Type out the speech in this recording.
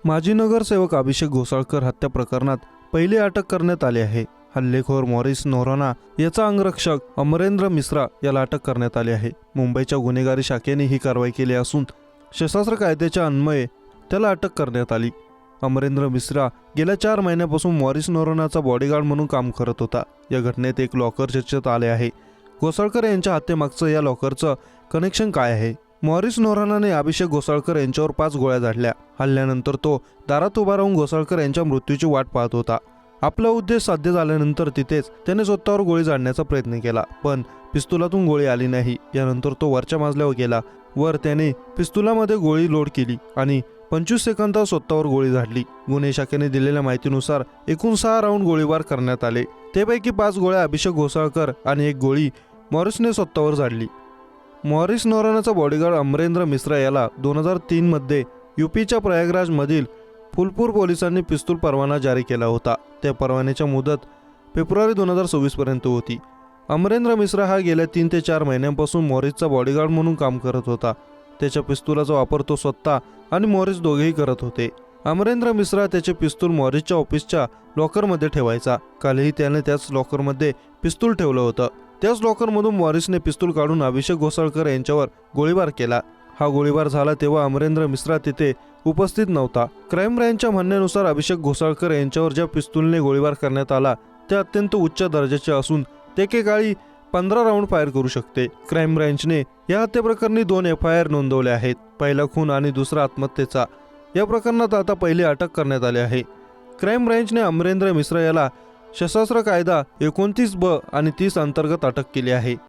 माजी नगरसेवक अभिषेक घोसाळकर हत्या प्रकरणात पहिली अटक करण्यात आली आहे। हल्लेखोर मॉरिस नोराना याचा अंगरक्षक अमरेंद्र मिश्रा याला अटक करण्यात आली आहे। मुंबईच्या गुन्हेगारी शाखेने ही कारवाई केली असून सशस्त्र कायद्याच्या अन्वये त्याला अटक करण्यात आली। अमरेंद्र मिश्रा गेल्या 4 महिन्यापासून मॉरिस नोरानाचा बॉडीगार्ड म्हणून काम करत होता। या घटनेत एक लॉकर चर्चेत आले आहे। घोसाळकर यांच्या हत्येमागचं या लॉकरचं कनेक्शन काय आहे? मॉरिस नोरानाने अभिषेक घोसाळकर यांच्यावर 5 गोळ्या झाडल्या। हल्ल्यानंतर तो दारात उभा राहून घोसाळकर यांच्या मृत्यूची वाट पाहत होता। आपला उद्देश साध्य झाल्यानंतर तिथेच त्याने स्वतःवर गोळी झाडण्याचा प्रयत्न केला, पण पिस्तुलातून गोळी आली नाही। यानंतर तो वरच्या मजल्यावर गेला। वर त्याने पिस्तुलामध्ये गोळी लोड केली आणि 25 सेकंदात स्वतःवर गोळी झाडली। गुन्हे शाखेने दिलेल्या माहितीनुसार एकूण 6 राऊंड गोळीबार करण्यात आले। त्यापैकी 5 गोळ्या अभिषेक घोसाळकर आणि 1 गोळी मॉरिसने स्वतःवर झाडली। मॉरिस नोरानाचा बॉडीगार्ड अमरेंद्र मिश्रा याला 2003 मध्ये यूपीच्या प्रयागराजमधील फुलपूर पोलिसांनी पिस्तूल परवाना जारी केला होता। त्या परवान्याची मुदत फेब्रुवारी 2024 पर्यंत होती। अमरेंद्र मिश्रा हा गेल्या 3 ते 4 महिन्यांपासून मॉरिसचा बॉडीगार्ड म्हणून काम करत होता। त्याच्या पिस्तुलाचा वापर तो स्वतः आणि मॉरिस दोघेही करत होते। अमरेंद्र मिश्रा त्याचे पिस्तूल मॉरिसच्या ऑफिसच्या लॉकरमध्ये ठेवायचा। कालही त्याने त्याच लॉकरमध्ये पिस्तूल ठेवलं होतं। त्याच लॉकरमधून मॉरिसने पिस्तूल काढून अभिषेक घोसाळकर यांच्यावर गोळीबार केला। हा गोळीबार झाला तेव्हा अमरेंद्र मिश्रा तिथे उपस्थित नव्हता। क्राईम ब्रँचच्या म्हणण्यानुसार अभिषेक घोसाळकर यांच्यावर ज्या पिस्तूलने गोळीबार करण्यात आला ते अत्यंत उच्च दर्जाचे असून ते एकेकाळी 15 राऊंड फायर करू शकते। क्राईम ब्रँचने या हत्येप्रकरणी 2 FIR नोंदवले आहेत, पहिला खून आणि दुसरा आत्महत्येचा। या प्रकरणात आता पहिली अटक करण्यात आली आहे। क्राईम ब्रँचने अमरेंद्र मिश्रा याला सशस्त्र कायदा 29B आणि 30 अंतर्गत अटक केली आहे।